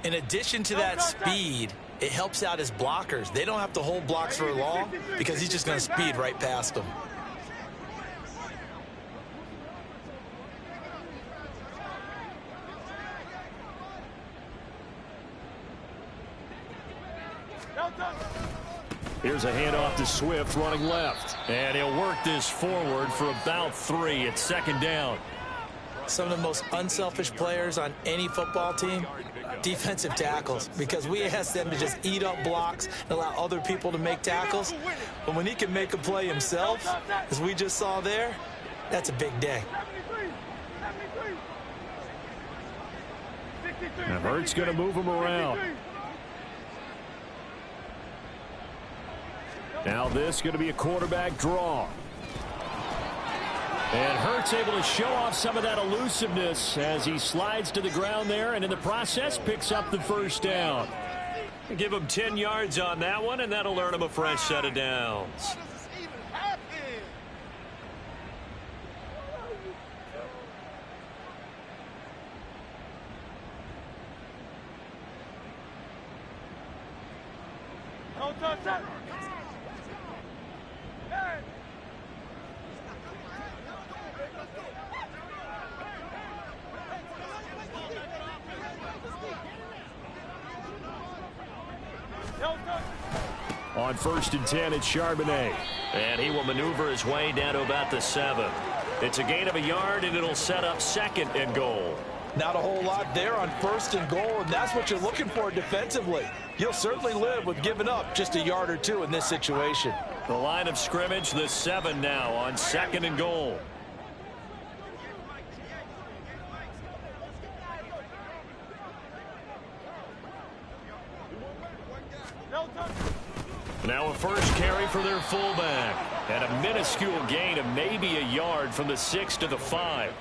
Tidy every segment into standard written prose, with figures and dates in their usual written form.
In addition to that speed, it helps out his blockers. They don't have to hold blocks for long because he's just going to speed right past them. Here's a handoff to Swift running left. And he'll work this forward for about 3. It's second down. Some of the most unselfish players on any football team, defensive tackles, because we ask them to just eat up blocks and allow other people to make tackles. But when he can make a play himself, as we just saw there, that's a big day. And Hurts going to move him around. Now this going to be a quarterback draw. And Hurts able to show off some of that elusiveness as he slides to the ground there, and in the process picks up the first down. Give him 10 yards on that one, and that'll earn him a fresh set of downs. On 1st and 10, it's Charbonnet. And he will maneuver his way down to about the 7. It's a gain of a yard, and it'll set up 2nd and goal. Not a whole lot there on 1st and goal, and that's what you're looking for defensively. You'll certainly live with giving up just a yard or 2 in this situation. The line of scrimmage, the 7 now on 2nd and goal. Now a first carry for their fullback. And a minuscule gain of maybe a yard from the 6 to the 5.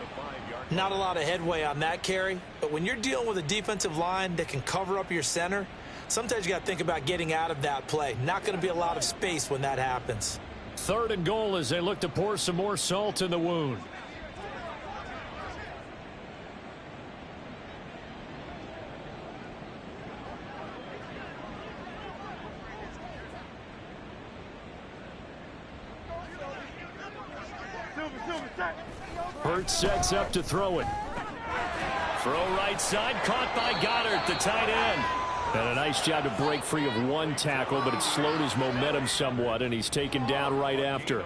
Not a lot of headway on that carry, but when you're dealing with a defensive line that can cover up your center, sometimes you got to think about getting out of that play. Not going to be a lot of space when that happens. 3rd and goal as they look to pour some more salt in the wound. Hurts sets up to throw it. Throw right side, caught by Goddard, the tight end. And a nice job to break free of one tackle, but it slowed his momentum somewhat, and he's taken down right after.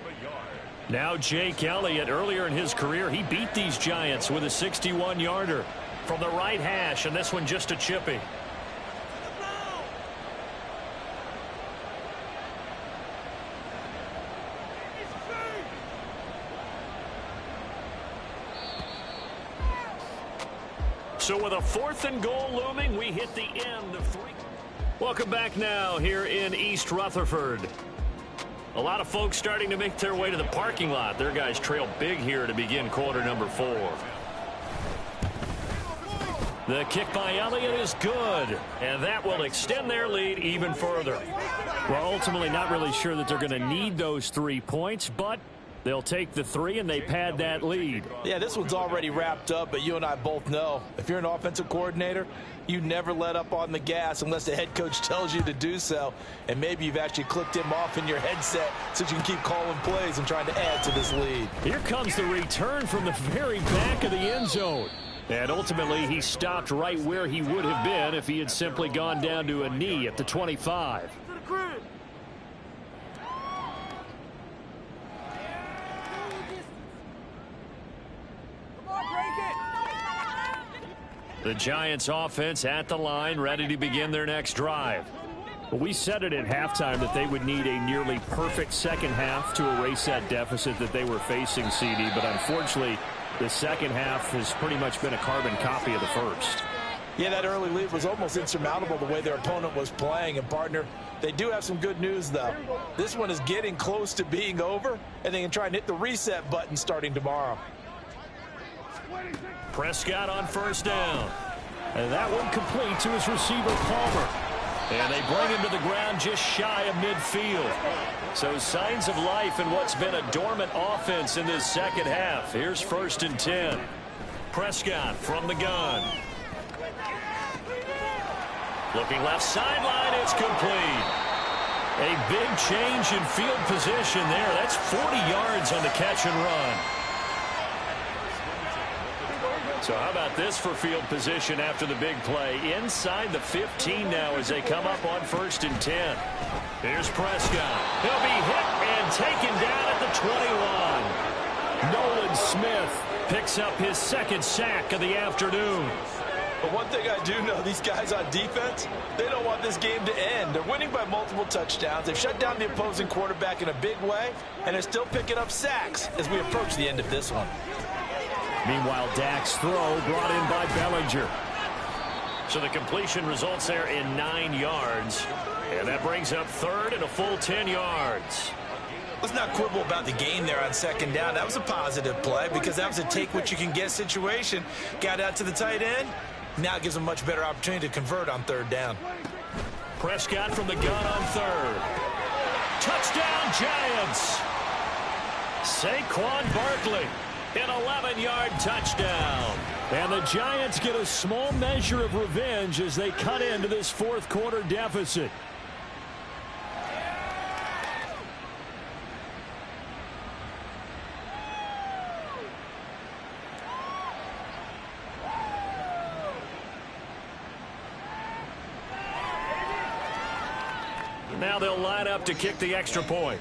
Now Jake Elliott, earlier in his career, he beat these Giants with a 61-yarder from the right hash, and this one just a chippy. So with a 4th and goal looming, we hit the end of 3. Welcome back now here in East Rutherford. A lot of folks starting to make their way to the parking lot. Their guys trail big here to begin quarter number 4. The kick by Elliott is good, and that will extend their lead even further. Well, ultimately not really sure that they're going to need those 3 points, but they'll take the 3 and they pad that lead. Yeah, this one's already wrapped up, but you and I both know if you're an offensive coordinator, you never let up on the gas unless the head coach tells you to do so. And maybe you've actually clicked him off in your headset so you can keep calling plays and trying to add to this lead. Here comes the return from the very back of the end zone. And ultimately, he stopped right where he would have been if he had simply gone down to a knee at the 25. The Giants offense at the line, ready to begin their next drive. We said it at halftime that they would need a nearly perfect second half to erase that deficit that they were facing, CD, but unfortunately, the second half has pretty much been a carbon copy of the first. Yeah, that early lead was almost insurmountable the way their opponent was playing. And, partner, they do have some good news, though. This one is getting close to being over, and they can try and hit the reset button starting tomorrow. Prescott on first down. And that one complete to his receiver, Palmer. And they bring him to the ground just shy of midfield. So signs of life in what's been a dormant offense in this second half. Here's 1st and 10. Prescott from the gun. Looking left sideline, it's complete. A big change in field position there. That's 40 yards on the catch and run. So how about this for field position after the big play? Inside the 15 now as they come up on 1st and 10. Here's Prescott. He'll be hit and taken down at the 21. Nolan Smith picks up his 2nd sack of the afternoon. But one thing I do know, these guys on defense, they don't want this game to end. They're winning by multiple touchdowns. They've shut down the opposing quarterback in a big way, and they're still picking up sacks as we approach the end of this one. Meanwhile, Dak's throw brought in by Bellinger. So the completion results there in 9 yards. And that brings up 3rd and a full 10 yards. Let's not quibble about the game there on 2nd down. That was a positive play because that was a take-what-you-can-get situation. Got out to the tight end. Now it gives them a much better opportunity to convert on 3rd down. Prescott from the gun on 3rd. Touchdown, Giants. Saquon Barkley. An 11-yard touchdown. And the Giants get a small measure of revenge as they cut into this 4th quarter deficit. Now they'll line up to kick the extra point.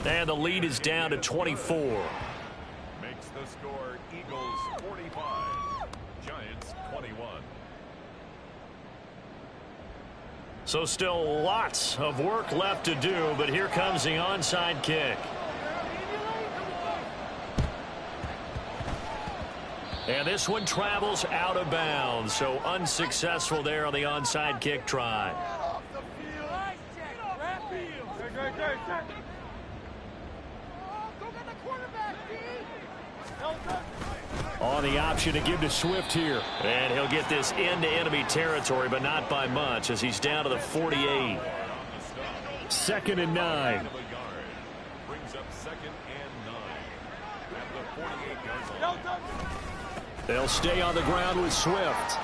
And the lead is down to 24. Makes the score Eagles 45, Giants 21. So still lots of work left to do, but here comes the onside kick. And this one travels out of bounds, so unsuccessful there on the onside kick try. On the option to give to Swift here. And he'll get this into enemy territory, but not by much as he's down to the 48. 2nd and 9. Brings up 2nd and 9. At the 48-yard line. They'll stay on the ground with Swift.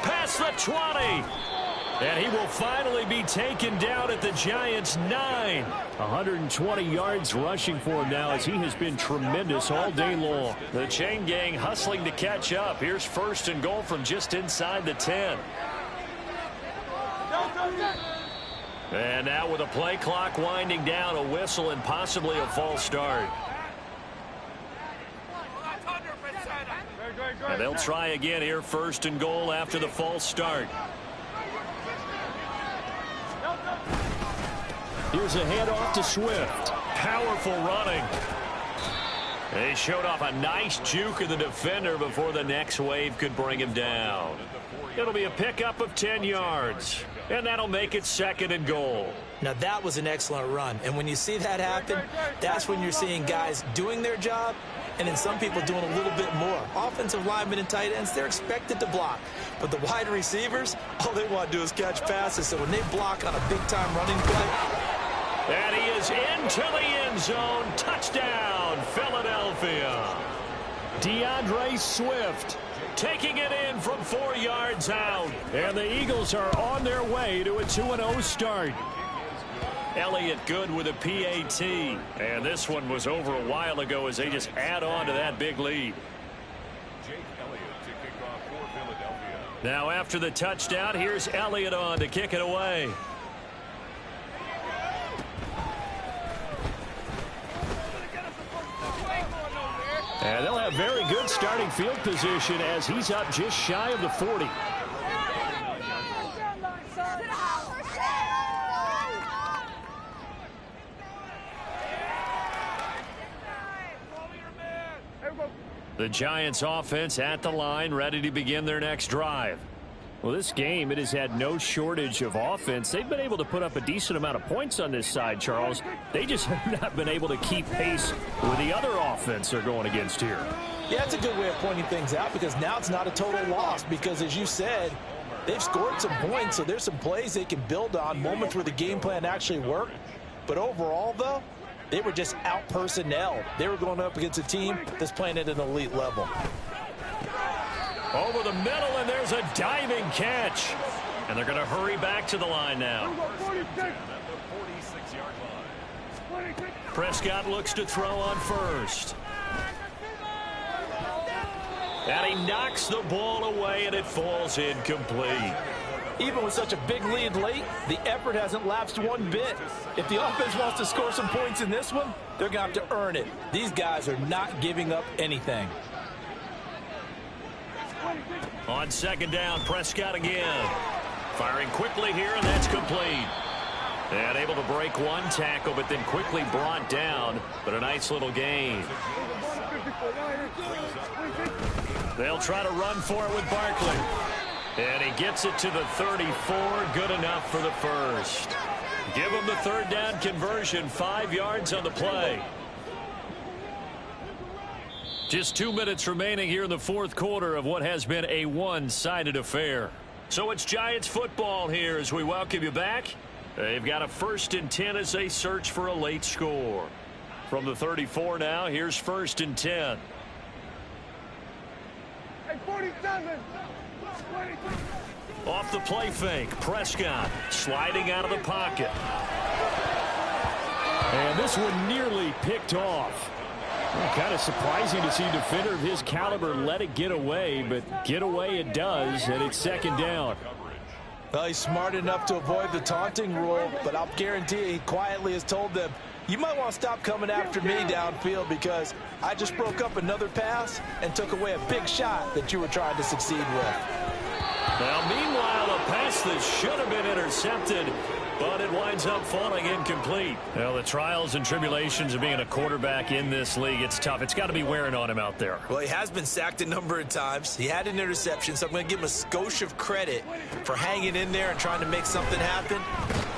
Past the 20. And he will finally be taken down at the Giants' 9. 120 yards rushing for him now as he has been tremendous all day long. The chain gang hustling to catch up. Here's 1st and goal from just inside the 10. And now with a play clock winding down, a whistle and possibly a false start. And they'll try again here, 1st and goal after the false start. Here's a handoff to Swift. Powerful running. They showed off a nice juke of the defender before the next wave could bring him down. It'll be a pickup of 10 yards. And that'll make it 2nd and goal. Now that was an excellent run. And when you see that happen, that's when you're seeing guys doing their job and then some people doing a little bit more. Offensive linemen and tight ends, they're expected to block. But the wide receivers, all they want to do is catch passes. So when they block on a big-time running play. And he is into the end zone. Touchdown, Philadelphia. DeAndre Swift taking it in from 4 yards out. And the Eagles are on their way to a 2-0 start. Elliott good with a PAT. And this one was over a while ago as they just add on to that big lead. Jake Elliott to kick off for Philadelphia. Now after the touchdown, here's Elliott on to kick it away. And they'll have very good starting field position as he's up just shy of the 40. The Giants offense at the line, ready to begin their next drive. Well, this game, it has had no shortage of offense. They've been able to put up a decent amount of points on this side, Charles. They just have not been able to keep pace with the other offense they're going against here. Yeah, that's a good way of pointing things out because now it's not a total loss because, as you said, they've scored some points, so there's some plays they can build on, moments where the game plan actually worked. But overall, though, They were just out-personnel. They were going up against a team that's playing at an elite level. Over the middle, and there's a diving catch. And they're going to hurry back to the line now. Prescott looks to throw on first. And he knocks the ball away, and it falls incomplete. Even with such a big lead late, the effort hasn't lapsed one bit. If the offense wants to score some points in this one, they're going to have to earn it. These guys are not giving up anything. On second down, Prescott again. Firing quickly here, and that's complete. And able to break one tackle, but then quickly brought down. But a nice little gain. They'll try to run for it with Barkley. And he gets it to the 34. Good enough for the first. Give him the third down conversion. 5 yards on the play. Just 2 minutes remaining here in the fourth quarter of what has been a one-sided affair. So it's Giants football here as we welcome you back. They've got a 1st and 10 as they search for a late score. From the 34 now, here's 1st and 10. Hey, 47. Off the play fake, Prescott sliding out of the pocket. And this one nearly picked off. Well, kind of surprising to see a defender of his caliber let it get away, but get away it does, and it's second down. Well, he's smart enough to avoid the taunting rule, but I'll guarantee he quietly has told them, you might want to stop coming after me downfield because I just broke up another pass and took away a big shot that you were trying to succeed with. Now, meanwhile, a pass that should have been intercepted, but it winds up falling incomplete. Well, the trials and tribulations of being a quarterback in this league, it's tough. It's got to be wearing on him out there. Well, he has been sacked a number of times. He had an interception, so I'm going to give him a skosh of credit for hanging in there and trying to make something happen,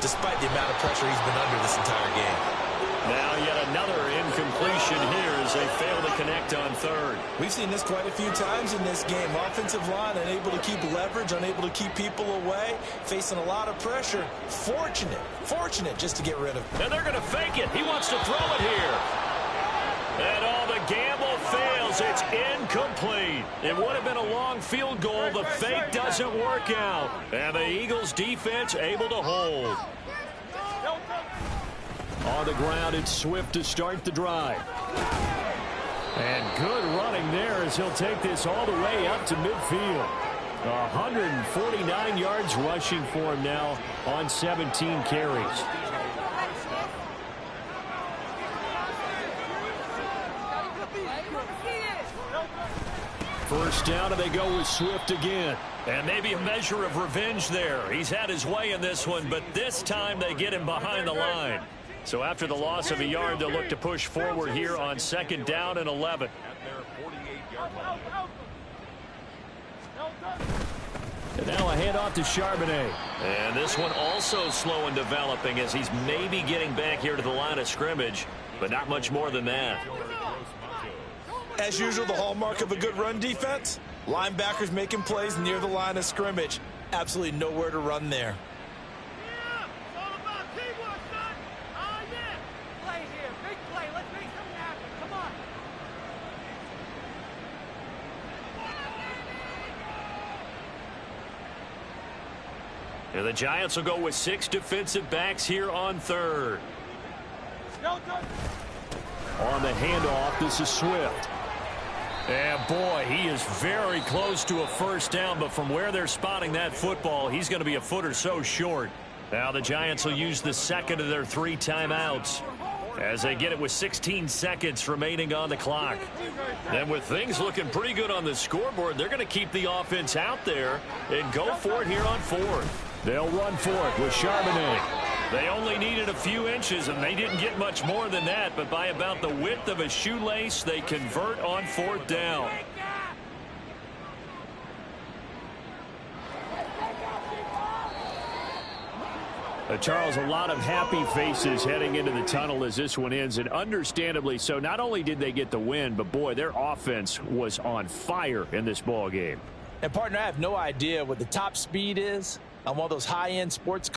despite the amount of pressure he's been under this entire game. Now yet another incompletion here as they fail to connect on third. We've seen this quite a few times in this game. Offensive line unable to keep leverage, unable to keep people away, facing a lot of pressure. Fortunate just to get rid of it. And they're going to fake it. He wants to throw it here. And all the gamble fails. It's incomplete. It would have been a long field goal. The fake doesn't work out. And the Eagles defense able to hold. On the ground, it's Swift to start the drive. And good running there as he'll take this all the way up to midfield. 149 yards rushing for him now on 17 carries. First down, and they go with Swift again. And maybe a measure of revenge there. He's had his way in this one, but this time they get him behind the line. So after the loss of a yard, they'll look to push forward here on second down and 11. And now a handoff to Charbonnet. And this one also slow in developing as he's maybe getting back here to the line of scrimmage, but not much more than that. As usual, the hallmark of a good run defense, linebackers making plays near the line of scrimmage. Absolutely nowhere to run there. And the Giants will go with 6 defensive backs here on third. On the handoff, this is Swift. And boy, he is very close to a first down, but from where they're spotting that football, he's going to be a foot or so short. Now the Giants will use the second of their 3 timeouts as they get it with 16 seconds remaining on the clock. And with things looking pretty good on the scoreboard, they're going to keep the offense out there and go for it here on fourth. They'll run for it with Charbonnet. They only needed a few inches, and they didn't get much more than that, but by about the width of a shoelace, they convert on fourth down. Charles, a lot of happy faces heading into the tunnel as this one ends, and understandably so. Not only did they get the win, but boy, their offense was on fire in this ball game. And partner, I have no idea what the top speed is on one of those high-end sports